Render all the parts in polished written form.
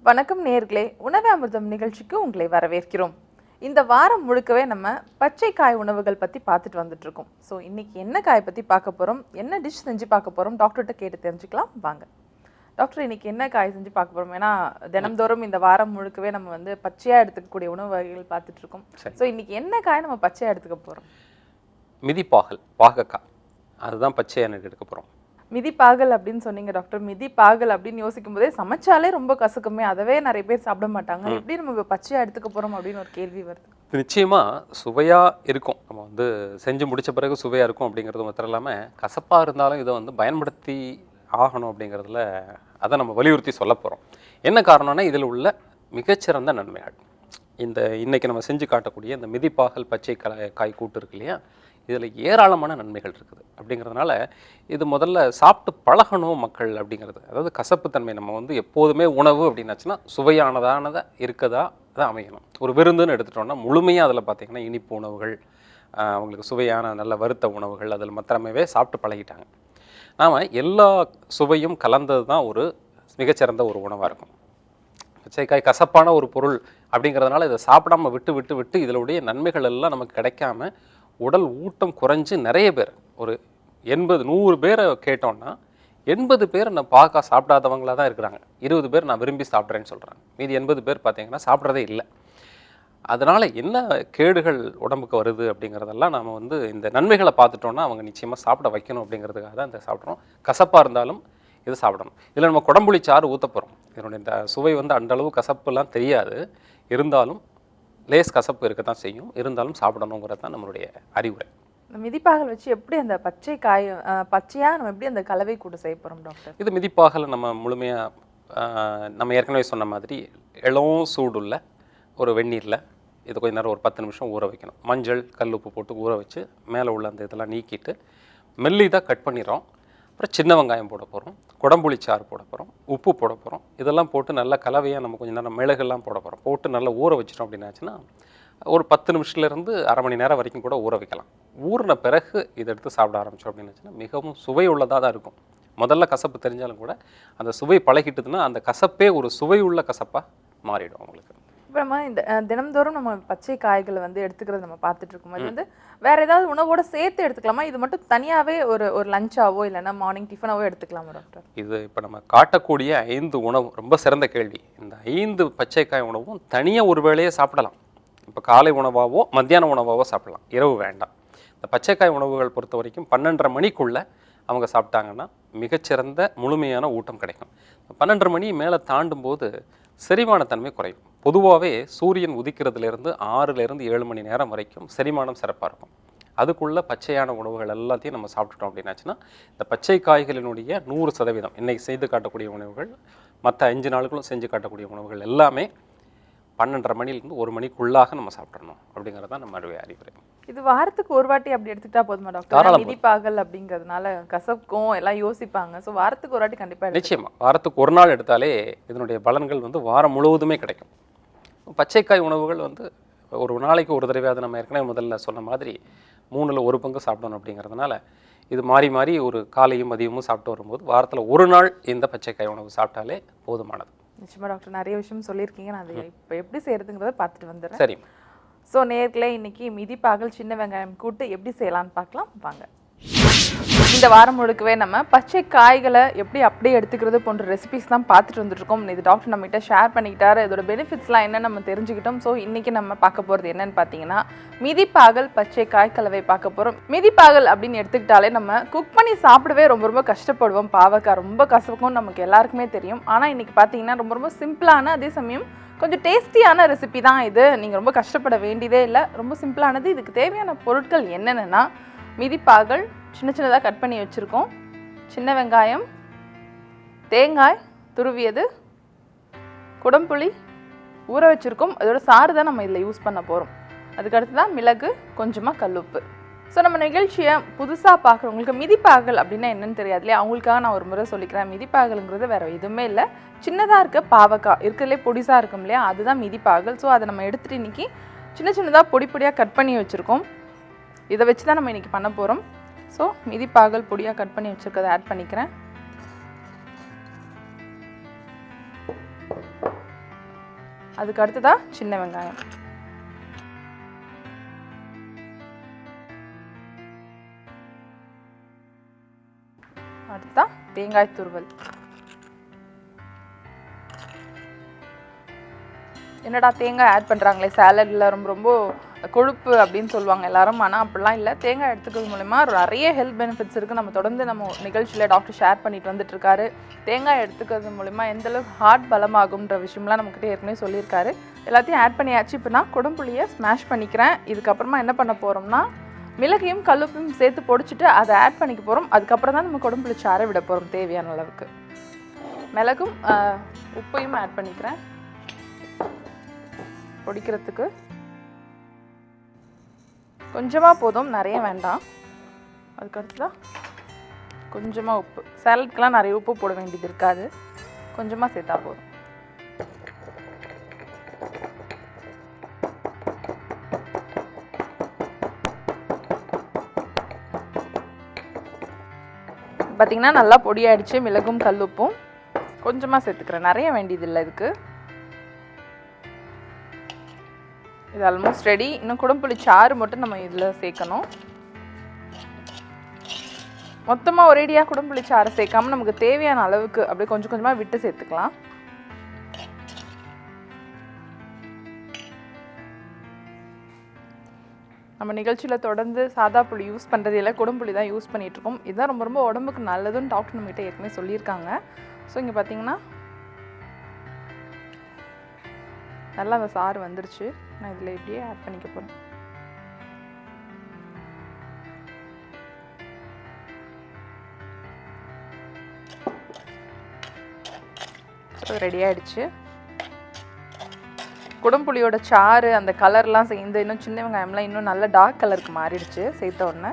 வணக்கம் நேயர்களே, உணவு அமிர்தம் நிகழ்ச்சிக்கு உங்களை வரவேற்கிறோம். இந்த வாரம் முழுக்கவே நம்ம பச்சை காய் உணவுகள் பற்றி பார்த்துட்டு வந்துட்டு இருக்கோம். ஸோ இன்னைக்கு என்ன காய் பற்றி பார்க்க போகிறோம், என்ன டிஷ் செஞ்சு பார்க்க போகிறோம், டாக்டர்கிட்ட கேட்டு தெரிஞ்சுக்கலாம் வாங்க. டாக்டர், இன்னைக்கு என்ன காய் செஞ்சு பார்க்க போகிறோம்? ஏன்னா தினம்தோறும் இந்த வாரம் முழுக்கவே நம்ம வந்து பச்சையாக எடுத்துக்கக்கூடிய உணவு வகைகள் பார்த்துட்டு இருக்கோம். ஸோ இன்னைக்கு என்ன காய் நம்ம பச்சையாக எடுத்துக்க போகிறோம்? பாகக்காய், அதுதான் பச்சையாக எனக்கு எடுக்க போகிறோம். மிதிப்பாகல் அப்படின்னு சொன்னீங்க டாக்டர். மிதிப்பாகல் அப்படின்னு யோசிக்கும் போதே சமைச்சாலே ரொம்ப கசக்குமே, அதவே நிறைய பேர் சாப்பிட மாட்டாங்க. எப்படி நம்ம பச்சையா எடுத்துக்க போறோம் அப்படின்னு ஒரு கேள்வி வருது. நிச்சயமா சுவையா இருக்கும், நம்ம வந்து செஞ்சு முடிச்ச பிறகு சுவையா இருக்கும் அப்படிங்கிறது மாத்திரம் இல்லாமல் கசப்பா இருந்தாலும் இதை வந்து பயன்படுத்தி ஆகணும் அப்படிங்கிறதுல அதை நம்ம வலியுறுத்தி சொல்ல போகிறோம். என்ன காரணம்னா இதில் உள்ள மிகச்சிறந்த நன்மைகள். இன்னைக்கு நம்ம செஞ்சு காட்டக்கூடிய இந்த மிதிப்பாகல் பச்சை காய் கூட்டு இருக்கு இல்லையா, இதில் ஏராளமான நன்மைகள் இருக்குது. அப்படிங்கிறதுனால இது முதல்ல சாப்பிட்டு பழகணும் மக்கள் அப்படிங்கிறது. அதாவது கசப்புத்தன்மை நம்ம வந்து எப்போதுமே உணவு அப்படின்னாச்சுன்னா சுவையானதானதாக இருக்கதா தான் அமையணும். ஒரு விருந்துன்னு எடுத்துட்டோம்னா முழுமையாக அதில் பார்த்திங்கன்னா இனிப்பு உணவுகள், அவங்களுக்கு சுவையான நல்ல வறுத்த உணவுகள் அதில் மாத்திரமே சாப்பிட்டு பழகிட்டாங்க. நாம் எல்லா சுவையும் கலந்தது தான் ஒரு மிகச்சிறந்த ஒரு உணவாக இருக்கும். பச்சைக்காய் கசப்பான ஒரு பொருள் அப்படிங்கிறதுனால இதை சாப்பிடாம விட்டு இதனுடைய நன்மைகள் எல்லாம் நமக்கு கிடைக்காம உடல் ஊட்டம் குறைஞ்சு நிறைய பேர் ஒரு 80-100 பேரை கேட்டோம்னா 80 பேர் நான் பாகக்காய் சாப்பிடாதவங்களாக தான் இருக்கிறாங்க. 20 பேர் நான் விரும்பி சாப்பிட்றேன்னு சொல்கிறாங்க. மீதி 80 பேர் பார்த்தீங்கன்னா சாப்பிட்றதே இல்லை. அதனால் என்ன கேடுகள் உடம்புக்கு வருது அப்படிங்கிறதெல்லாம் நாம் வந்து இந்த நன்மைகளை பார்த்துட்டோன்னா அவங்க நிச்சயமாக சாப்பிட வைக்கணும் அப்படிங்கிறதுக்காக தான் இதை சாப்பிட்றோம். கசப்பாக இருந்தாலும் இது சாப்பிடணும். இதில் நம்ம குடம்புளி சாறு ஊற்ற போகிறோம். இதனுடைய இந்த சுவை வந்து அந்தளவு கசப்புலாம் தெரியாது, இருந்தாலும் லேஸ் கசப்பு இருக்க தான் செய்யும், இருந்தாலும் சாப்பிடணுங்கிறது தான் நம்மளுடைய அறிவுரை. மிதிப்பாகல் வச்சு எப்படி அந்த பச்சை காய் பச்சையாக நம்ம எப்படி அந்த கலவை கூட செய்ய போகிறோம் டாக்டர்? இது மிதிப்பாகலை நம்ம முழுமையாக நம்ம ஏற்கனவே சொன்ன மாதிரி இளம் சூடுள்ள ஒரு வெந்நீரில் இது கொஞ்ச நேரம் ஒரு 10 நிமிஷம் ஊற வைக்கணும். மஞ்சள் கல் உப்பு போட்டு ஊற வச்சு மேலே உள்ள அந்த இதெல்லாம் நீக்கிட்டு மெல்லிதாக கட் பண்ணிடுறோம். அப்புறம் சின்ன வெங்காயம் போட போகிறோம், குடம்புளி சாறு போட போகிறோம், உப்பு போட போகிறோம். இதெல்லாம் போட்டு நல்லா கலவையாக நம்ம கொஞ்சம் நேரம் மிளகுலாம் போட போகிறோம். போட்டு நல்லா ஊற வச்சிட்டோம் அப்படின்னாச்சுன்னா ஒரு 10 நிமிஷத்துலேருந்து அரை மணி நேரம் வரைக்கும் கூட ஊற வைக்கலாம். ஊறின பிறகு இதை எடுத்து சாப்பிட ஆரம்பித்தோம் அப்படின்னாச்சுன்னா மிகவும் சுவை உள்ளதாக தான் இருக்கும். முதல்ல கசப்பு தெரிஞ்சாலும் கூட அந்த சுவை பழகிட்டதுன்னா அந்த கசப்பே ஒரு சுவை உள்ள கசப்பாக மாறிடும் அவங்களுக்கு. இப்போ நம்ம இந்த தினம்தோறும் நம்ம பச்சை காய்களை வந்து எடுத்துக்கிறது நம்ம பார்த்துட்டு இருக்கோம். அது வந்து வேற ஏதாவது உணவோட சேர்த்து எடுத்துக்கலாமா, இது மட்டும் தனியாகவே ஒரு லஞ்சாவோ இல்லைன்னா மார்னிங் டிஃபனாவோ எடுத்துக்கலாமா டாக்டர்? இது இப்போ நம்ம காட்டக்கூடிய 5 உணவு ரொம்ப சிறந்த கேள்வி. இந்த 5 பச்சைக்காய் உணவும் தனியாக ஒரு வேளையே சாப்பிடலாம். இப்போ காலை உணவாவோ மத்தியான உணவாவோ சாப்பிடலாம், இரவு வேண்டாம். இந்த பச்சைக்காய் உணவுகள் பொறுத்த வரைக்கும் 12:30 மணிக்குள்ளே அவங்க சாப்பிட்டாங்கன்னா மிகச்சிறந்த முழுமையான ஊட்டம் கிடைக்கும். 12:30 மணி மேலே தாண்டும் போது செரிமானத்தன்மை குறையும். பொதுவாகவே சூரியன் உதிக்கிறதுலேருந்து 6லேருந்து 7 மணி நேரம் வரைக்கும் செரிமானம் சிறப்பாக இருக்கும். அதுக்குள்ளே பச்சையான உணவுகள் எல்லாத்தையும் நம்ம சாப்பிட்டுட்டோம் அப்படின்னாச்சுன்னா இந்த பச்சை காய்களினுடைய 100% இன்றைக்கி செய்து காட்டக்கூடிய உணவுகள், மற்ற 5 நாளுக்குள்ளும் செஞ்சு காட்டக்கூடிய உணவுகள் எல்லாமே 12:30 மணிலேருந்து 1 மணிக்குள்ளாக நம்ம சாப்பிட்றணும் அப்படிங்கிறது தான் நம்ம அறிவுரை. இது வாரத்துக்கு ஒரு வாட்டி அப்படி எடுத்துக்கிட்டா போதுமா டாக்டர்? மிதிப்பாகல் அப்படிங்கிறதுனால கசப்புக்கும் எல்லாம் யோசிப்பாங்க. ஸோ வாரத்துக்கு ஒரு வாட்டி கண்டிப்பாக நிச்சயமாக வாரத்துக்கு ஒரு நாள் எடுத்தாலே இதனுடைய பலன்கள் வந்து வாரம் முழுவதுமே கிடைக்கும். பச்சைக்காய் உணவுகள் வந்து ஒரு நாளைக்கு ஒரு தடவை, அது நம்ம ஏற்கனவே முதல்ல சொன்ன மாதிரி 3ல் 1 பங்கு சாப்பிடணும் அப்படிங்கிறதுனால இது மாறி மாறி ஒரு காலையும் மதியமும் சாப்பிட்டு வரும்போது வாரத்தில் ஒரு நாள் இந்த பச்சைக்காய் உணவு சாப்பிட்டாலே போதுமானது. நிச்சயமா டாக்டர், நிறைய விஷயம் சொல்லியிருக்கீங்க. நான் அதை இப்போ எப்படி செய்யறதுங்கிறத பார்த்துட்டு வந்துடுறேன். சரி. ஸோ நேர்களே, இன்னைக்கு மிதிப்பாகல் சின்ன வெங்காயம் கூட்டு எப்படி செய்யலான்னு பார்க்கலாம் வாங்க. இந்த வாரம் முழுக்கவே நம்ம பச்சை காய்களை எப்படி அப்படியே எடுத்துக்கிறது போன்ற ரெசிபிஸ் தான் பார்த்துட்டு வந்துட்டுருக்கோம். இது டாக்டர் நம்மகிட்ட ஷேர் பண்ணிக்கிட்டாரு. இதோட பெனிஃபிட்ஸ்லாம் என்னன்னு நம்ம தெரிஞ்சுக்கிட்டோம். ஸோ இன்றைக்கி நம்ம பார்க்க போகிறது என்னன்னு பார்த்தீங்கன்னா மிதிப்பாகல் பச்சை காய் கலவை பார்க்க போகிறோம். மிதிப்பாகல் அப்படின்னு எடுத்துக்கிட்டாலே நம்ம குக் பண்ணி சாப்பிடவே ரொம்ப ரொம்ப கஷ்டப்படுவோம். பாவக்காய் ரொம்ப கசக்கும், நமக்கு எல்லாருக்குமே தெரியும். ஆனால் இன்றைக்கி பார்த்தீங்கன்னா ரொம்ப ரொம்ப சிம்பிளான, அதே சமயம் கொஞ்சம் டேஸ்டியான ரெசிபி தான் இது. நீங்கள் ரொம்ப கஷ்டப்பட வேண்டியதே இல்லை, ரொம்ப சிம்பிளானது. இதுக்கு தேவையான பொருட்கள் என்னென்னா மிதிப்பாகல் சின்ன சின்னதாக கட் பண்ணி வச்சுருக்கோம், சின்ன வெங்காயம், தேங்காய் துருவியது, குடம்புளி ஊற வச்சுருக்கோம், அதோட சாறு தான் நம்ம இதில் யூஸ் பண்ண போகிறோம். அதுக்கடுத்து தான் மிளகு, கொஞ்சமாக கல்லுப்பு. ஸோ நம்ம நிகழ்ச்சியை புதுசாக பார்க்குறவங்களுக்கு மிதிப்பாகல் அப்படின்னா என்னென்னு தெரியாது இல்லையா, அவங்களுக்காக நான் ஒரு முறை சொல்லிக்கிறேன். மிதிப்பாகலுங்கிறது வேறு எதுவுமே இல்லை, சின்னதாக இருக்க பாவக்காய் இருக்கிறதுலே பொடிசாக இருக்கும் இல்லையா, அதுதான் மிதிப்பாகல். ஸோ அதை நம்ம எடுத்துகிட்டு இன்றைக்கி சின்ன சின்னதாக பொடியாக கட் பண்ணி வச்சுருக்கோம். இதை வச்சு தான் நம்ம இன்றைக்கி பண்ண போகிறோம். ஸோ மிதிப்பாகல் பொடியாக கட் பண்ணி வச்சுருக்கதை ஆட் பண்ணிக்கிறேன். அதுக்கு அடுத்ததாக சின்ன வெங்காயம், அடுத்ததாக தேங்காய் துருவல். என்னடா தேங்காய் ஆட் பண்ணுறாங்களே சாலடில், ரொம்ப ரொம்ப கொழுப்பு அப்படின்னு சொல்லுவாங்க எல்லாரும். ஆனால் அப்படிலாம் இல்லை. தேங்காய் எடுத்துக்கிறது மூலமா நிறைய ஹெல்த் பெனிஃபிட்ஸ் இருக்குது. நம்ம தொடர்ந்து நம்ம நிகழ்ச்சியில் டாக்டர் ஷேர் பண்ணிட்டு வந்துட்டுருக்காரு. தேங்காய் எடுத்துக்கிறது மூலிமா எந்தளவுக்கு ஹார்ட் பலமாகுன்ற விஷயம்லாம் நம்மக்கிட்ட ஏற்கனவே சொல்லியிருக்காரு. எல்லாத்தையும் ஆட் பண்ணியாச்சு. இப்போ நான் குடம்புளியை ஸ்மாஷ் பண்ணிக்கிறேன். இதுக்கப்புறமா என்ன பண்ண போகிறோம்னா மிளகையும் கல்லுப்பையும் சேர்த்து பொடிச்சிட்டு அதை ஆட் பண்ணிக்க போகிறோம். அதுக்கப்புறம் தான் நம்ம குடம்புளி சாறை விட போகிறோம் தேவையான அளவுக்கு. மிளகும் உப்பையும் ஆட் பண்ணிக்கிறேன் பொடிக்கிறதுக்கு. கொஞ்சமாக போதும், நிறைய வேண்டாம். அதுக்கடுத்துதான் கொஞ்சமாக உப்பு. சாலட்க்கெலாம் நிறைய உப்பு போட வேண்டியது இருக்காது, கொஞ்சமாக சேர்த்தா போதும். பார்த்திங்கன்னா நல்லா பொடியாயிடுச்சு. மிளகும் கல்லுப்பும் கொஞ்சமாக சேர்த்துக்கிறேன், நிறைய வேண்டியதில்லை இதுக்கு. இது ஆல்மோஸ்ட் ரெடி. இன்னும் குடம்புளி சாறு மட்டும் நம்ம இதில் சேர்க்கணும். மொத்தமாக ஒரேடியாக குடம்புளி சாறை சேர்க்காம நமக்கு தேவையான அளவுக்கு அப்படியே கொஞ்சம் கொஞ்சமாக விட்டு சேர்த்துக்கலாம். நம்ம நிகழ்ச்சியில் தொடர்ந்து சாதா புளி யூஸ் பண்ணுறது இல்லை, குடம்புளி தான் யூஸ் பண்ணிகிட்ருக்கோம். இதுதான் ரொம்ப ரொம்ப உடம்புக்கு நல்லதுன்னு டாக்டர் நம்மகிட்ட ஏற்கனவே சொல்லியிருக்காங்க. ஸோ இங்கே பார்த்தீங்கன்னா நல்லா அந்த சாறு வந்துருச்சு. நான் இதில் இப்படியே ஆட் பண்ணிக்க போகிறேன். ஸோ ரெடி ஆகிடுச்சு. குடம்புளியோட சாறு அந்த கலர்லாம் சேர்ந்து இன்னும் சின்ன வெங்காயம்லாம் இன்னும் நல்ல டார்க் கலருக்கு மாறிடுச்சு சேர்த்த உடனே.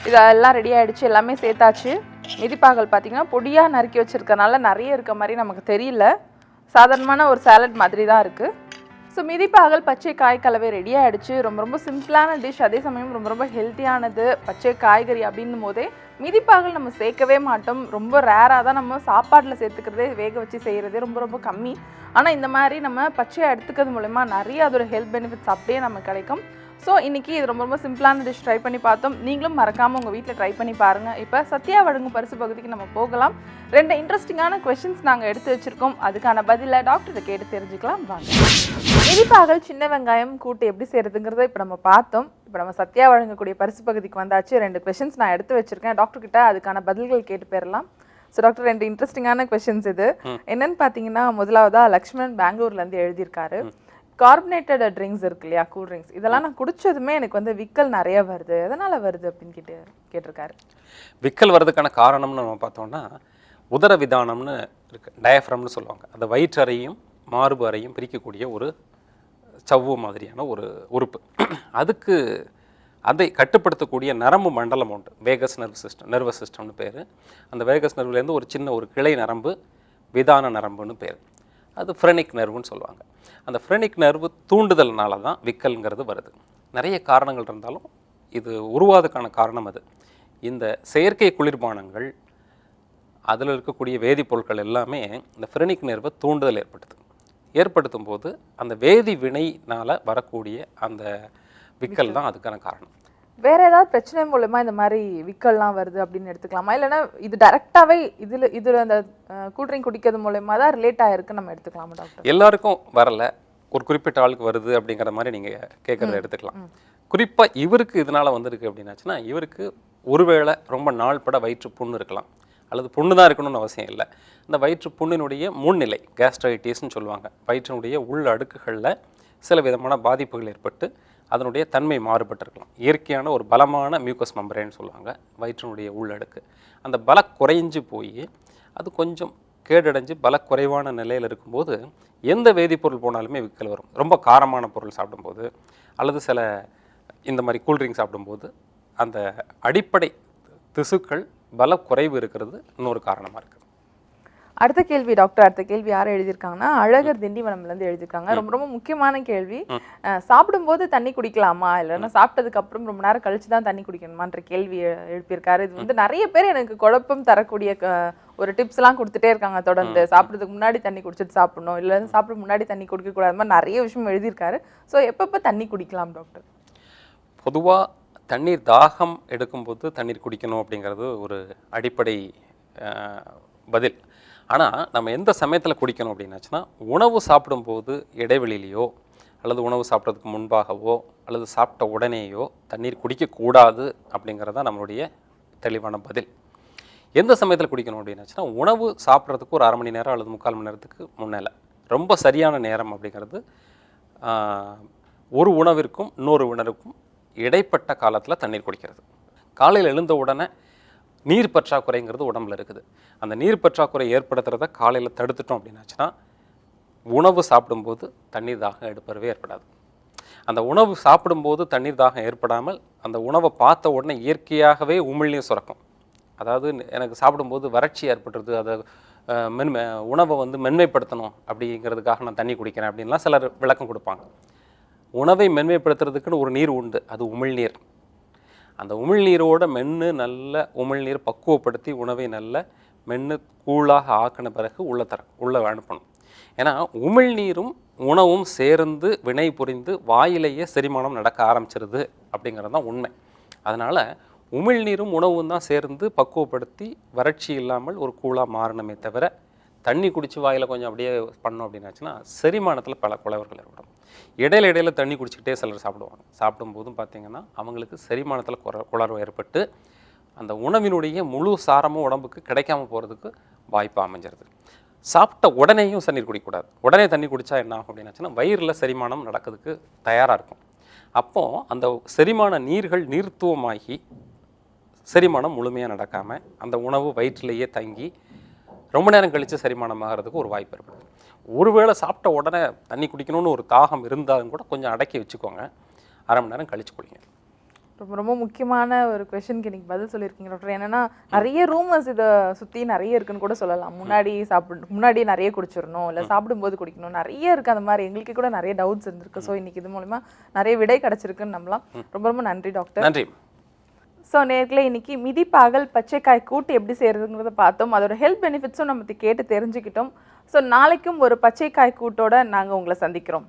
இதெல்லாம் ரெடி ஆகிடுச்சு, எல்லாமே சேர்த்தாச்சு. மிதிப்பாகல் பார்த்திங்கன்னா பொடியாக நறுக்கி வச்சுருக்கனால நிறைய இருக்க மாதிரி நமக்கு தெரியல, சாதாரணமான ஒரு சாலட் மாதிரி தான் இருக்குது. ஸோ மிதிப்பாகல் பச்சை காய் கலவை ரெடி ஆகிடுச்சு. ரொம்ப ரொம்ப சிம்பிளான டிஷ், அதே சமயம் ரொம்ப ரொம்ப ஹெல்த்தியானது. பச்சை காய்கறி அப்படின்னும் போதே மிதிப்பாகல் நம்ம சேர்க்கவே மாட்டோம். ரொம்ப ரேராக தான் நம்ம சாப்பாட்டில் சேர்த்துக்கிறதே, வேக வச்சு செய்கிறதே ரொம்ப ரொம்ப கம்மி. ஆனால் இந்த மாதிரி நம்ம பச்சையாக எடுத்துக்கிறது மூலமா நிறைய அதோட ஹெல்த் பெனிஃபிட்ஸ் அப்படியே நமக்கு கிடைக்கும். ஸோ இன்றைக்கி இது ரொம்ப ரொம்ப சிம்பிளான டிஷ் ட்ரை பண்ணி பார்த்தோம். நீங்களும் மறக்காமல் உங்கள் வீட்டில் ட்ரை பண்ணி பாருங்கள். இப்போ சத்யா வழங்கும் பரிசு பகுதிக்கு நம்ம போகலாம். 2 இன்ட்ரெஸ்டிங்கான கொஷின்ஸ் நாங்கள் எடுத்து வச்சுருக்கோம். அதுக்கான பதிலை டாக்டர்கிட்ட கேட்டு தெரிஞ்சுக்கலாம் வாங்க. மிதிப்பாகல் சின்ன வெங்காயம் கூட்டு எப்படி செய்கிறதுங்கிறத இப்போ நம்ம பார்த்தோம். இப்போ நம்ம சத்யா வழங்கக்கூடிய பரிசு பகுதிக்கு வந்தாச்சு. 2 கொஷின்ஸ் நான் எடுத்து வச்சுருக்கேன். டாக்டர்கிட்ட அதுக்கான பதில்கள் கேட்டு போயிடலாம். ஸோ டாக்டர் 2 இன்ட்ரெஸ்டிங்கான கொஷின்ஸ் இது. என்னென்னு பார்த்தீங்கன்னா, முதலாவதாக லக்ஷ்மணன் பெங்களூர்லேருந்து எழுதியிருக்காரு. கார்பனேட்டட் ட்ரிங்க்ஸ் இருக்கு இல்லையா, கூல் ட்ரிங்க்ஸ், இதெல்லாம் நான் குடிச்சதுமே எனக்கு வந்து விக்கல் நிறைய வருது, எதனால் வருது அப்படின்னு கேட்டிருக்காரு. விக்கல் வர்றதுக்கான காரணம்னு நம்ம பார்த்தோம்னா உதர விதானம்னு இருக்குது, டயஃப்ரம்னு சொல்லுவாங்க. அந்த வயிற்றறையும் மார்பு அறையும் பிரிக்கக்கூடிய ஒரு சவ்வு மாதிரியான ஒரு உறுப்பு. அதுக்கு அதை கட்டுப்படுத்தக்கூடிய நரம்பு மண்டலம் உண்டு, வேகஸ் நர்வஸ் சிஸ்டம்னு பேர். அந்த வேகஸ் நர்வ்லேருந்து ஒரு சின்ன ஒரு கிளை நரம்பு விதான நரம்புன்னு பேர். அது ஃப்ரெனிக் நர்வுன்னு சொல்லுவாங்க. அந்த ஃப்ரெனிக் நர்வு தூண்டுதல்னால தான் விக்கல்ங்கிறது வருது. நிறைய காரணங்கள் இருந்தாலும் இது உருவாதுக்கான காரணம் அது. இந்த செயற்கை குளிர்பானங்கள், அதில் இருக்கக்கூடிய வேதிப்பொருட்கள் எல்லாமே இந்த ஃப்ரெனிக் நர்வை தூண்டுதல் ஏற்படுத்தும் போது அந்த வேதி வினைனால் வரக்கூடிய அந்த விக்கல் தான் அதுக்கான காரணம். வேற ஏதாவது பிரச்சனை மூலமா இந்த மாதிரி விக்கல்லாம் வருது அப்படின்னு எடுத்துக்கலாமா, இல்லைன்னா இது டைரக்டாவே இதுல அந்த கூல்ட்ரிங்க் குடிக்கிறது மூலமா தான் ரிலேட் ஆயிருக்கு நம்ம எடுத்துக்கலாமா டாக்டர்? எல்லாருக்கும் வரல, ஒரு குறிப்பிட்ட ஆளுக்கு வருது அப்படிங்கிற மாதிரி நீங்க கேட்கறத எடுத்துக்கலாம். குறிப்பா இவருக்கு இதனால வந்திருக்கு அப்படின்னாச்சுன்னா, இவருக்கு ஒருவேளை ரொம்ப நாள் பட வயிற்று புண்ணு இருக்கலாம், அல்லது புண்ணு தான் இருக்கணும்னு அவசியம் இல்லை. இந்த வயிற்று புண்ணினுடைய முன்னிலை, கேஸ்ட்ரைட்டிஸ்ன்னு சொல்லுவாங்க, வயிற்றினுடைய உள் அடுக்குகளில் சில விதமான பாதிப்புகள் ஏற்பட்டு அதனுடைய தன்மை மாறுபட்டிருக்கலாம். இயற்கையான ஒரு பலமான மியூக்கஸ் மெம்பரேன்னு சொல்லுவாங்க வயிற்றினுடைய உள்ளடுக்கு, அந்த பல குறைஞ்சு போய் அது கொஞ்சம் கேடடைஞ்சு பல குறைவான நிலையில் இருக்கும்போது எந்த வேதிப்பொருள் போனாலுமே விக்கல் வரும். ரொம்ப காரமான பொருள் சாப்பிடும்போது அல்லது சில இந்த மாதிரி கூல்ட்ரிங்க் சாப்பிடும்போது அந்த அடிப்படை திசுக்கள் பல குறைவு இருக்கிறது இன்னொரு காரணமாக இருக்குது. அடுத்த கேள்வி டாக்டர், அடுத்த கேள்வி யாரை எழுதியிருக்காங்கன்னா அழகர் திண்டிவனம்லேருந்து எழுதியிருக்காங்க. ரொம்ப ரொம்ப முக்கியமான கேள்வி. சாப்பிடும்போது தண்ணி குடிக்கலாமா, இல்லைன்னா சாப்பிட்டதுக்கு அப்புறம் ரொம்ப நேரம் கழிச்சு தான் தண்ணி குடிக்கணுமான்ற கேள்வி எழுப்பியிருக்காரு. இது வந்து நிறைய பேர் எனக்கு குழப்பம் தரக்கூடிய ஒரு டிப்ஸ்லாம் கொடுத்துட்டே இருக்காங்க தொடர்ந்து. சாப்பிட்றதுக்கு முன்னாடி தண்ணி குடிச்சிட்டு சாப்பிடணும், இல்லை சாப்பிட முன்னாடி தண்ணி குடிக்கக்கூடாது, மாதிரி நிறைய விஷயம் எழுதியிருக்காரு. ஸோ எப்பப்போ தண்ணி குடிக்கலாம் டாக்டர்? பொதுவாக தண்ணீர் தாகம் எடுக்கும்போது தண்ணீர் குடிக்கணும் அப்படிங்கிறது ஒரு அடிப்படை பதில். ஆனால் நம்ம எந்த சமயத்தில் குடிக்கணும் அப்படின்னாச்சுன்னா, உணவு சாப்பிடும்போது இடைவெளியிலையோ அல்லது உணவு சாப்பிட்றதுக்கு முன்பாகவோ அல்லது சாப்பிட்ட உடனேயோ தண்ணீர் குடிக்கக்கூடாது அப்படிங்கிறது தான் நம்மளுடைய தெளிவான பதில். எந்த சமயத்தில் குடிக்கணும் அப்படின்னாச்சுன்னா, உணவு சாப்பிட்றதுக்கு ஒரு 1/2 மணி நேரம் அல்லது 3/4 மணி நேரத்துக்கு முன்னால். ரொம்ப சரியான நேரம் அப்படிங்கிறது ஒரு உணவிற்கும் இன்னொரு உணவுக்கும் இடைப்பட்ட காலத்தில் தண்ணீர் குடிக்கிறது. காலையில் எழுந்த உடனே நீர் பற்றாக்குறைங்கிறது உடம்புல இருக்குது. அந்த நீர் பற்றாக்குறை ஏற்படுத்துறத காலையில் தடுத்துட்டோம் அப்படின்னாச்சுன்னா, உணவு சாப்பிடும்போது தண்ணீர் தாகம் எடுப்பறவே ஏற்படாது. அந்த உணவு சாப்பிடும்போது தண்ணீர் தாகம் ஏற்படாமல் அந்த உணவை பார்த்த உடனே இயற்கையாகவே உமிழ்நீர் சுரக்கும். அதாவது எனக்கு சாப்பிடும்போது வறட்சி ஏற்பட்டுருது, அதை உணவை வந்து மென்மைப்படுத்தணும் அப்படிங்கிறதுக்காக நான் தண்ணி குடிக்கிறேன் அப்படின்லாம் சிலர் விளக்கம் கொடுப்பாங்க. உணவை மென்மைப்படுத்துறதுக்குன்னு ஒரு நீர் உண்டு, அது உமிழ்நீர். அந்த உமிழ்நீரோட நல்ல உமிழ்நீர் பக்குவப்படுத்தி உணவை நல்ல கூழாக ஆக்கின பிறகு உள்ள அனுப்பணும். ஏன்னா உமிழ்நீரும் உணவும் சேர்ந்து வினை புரிந்து வாயிலேயே செரிமானம் நடக்க ஆரம்பிச்சிருது அப்படிங்கிறது தான் உண்மை. அதனால் உமிழ்நீரும் உணவும் தான் சேர்ந்து பக்குவப்படுத்தி வறட்சி இல்லாமல் ஒரு கூழாக மாறணுமே தவிர, தண்ணி குடித்து வாயில் கொஞ்சம் அப்படியே பண்ணோம் அப்படின்னாச்சுன்னா செரிமானத்தில் பல குறைவுகள் ஏற்படும். இடையில தண்ணி குடிச்சிக்கிட்டே சிலர் சாப்பிடுவாங்க. சாப்பிடும்போதும் பார்த்திங்கன்னா அவங்களுக்கு செரிமானத்தில் குளர்வு ஏற்பட்டு அந்த உணவினுடைய முழு சாரமும் உடம்புக்கு கிடைக்காம போகிறதுக்கு வாய்ப்பு அமைஞ்சிருது. சாப்பிட்ட உடனேயும் தண்ணீர் குடிக்கக்கூடாது. உடனே தண்ணி குடித்தா என்ன ஆகும் அப்படின்னாச்சுன்னா, வயிறில் செரிமானம் நடக்கிறதுக்கு தயாராக இருக்கும். அப்போது அந்த செரிமான நீர்கள் நீர்த்துவமாகி செரிமானம் முழுமையாக நடக்காமல் அந்த உணவு வயிற்றிலேயே தங்கி ரொம்ப நேரம் கழித்து செரிமானம் ஆகிறதுக்கு ஒரு வாய்ப்பு ஏற்படுது. ஒருவேளை சாப்பிட்ட உடனே தண்ணி குடிக்கணும்னு ஒரு தாகம் இருந்தாலும் கூட கொஞ்சம் அடக்கி வச்சுக்கோங்க, 1/2 மணி நேரம் கழித்து குடிங்க. ரொம்ப ரொம்ப முக்கியமான ஒரு கொஷனுக்கு இன்னைக்கு பதில் சொல்லியிருக்கீங்க டாக்டர். என்னன்னா நிறைய ரூமர்ஸ் இதை சுற்றி நிறைய இருக்குன்னு கூட சொல்லலாம். முன்னாடி நிறைய குடிச்சிடணும், இல்லை சாப்பிடும்போது குடிக்கணும், நிறைய இருக்குது அந்த மாதிரி. எங்களுக்கு கூட நிறைய டவுட்ஸ் இருந்திருக்கு. ஸோ இன்னைக்கு இது மூலமா நிறைய விடை கிடச்சிருக்குன்னு நம்பலாம். ரொம்ப ரொம்ப நன்றி டாக்டர். நன்றி. ஸோ நேர்களே, இன்னைக்கு மிதிப்பாகல் பச்சைக்காய் கூட்டு எப்படி செய்யறதுங்கிறத பார்த்தோம். அதோட ஹெல்த் பெனிஃபிட்ஸும் நம்ம கேட்டு தெரிஞ்சுக்கிட்டோம். ஸோ நாளைக்கும் ஒரு பச்சைக்காய் கூட்டோட நாங்கள் உங்களை சந்திக்கிறோம்.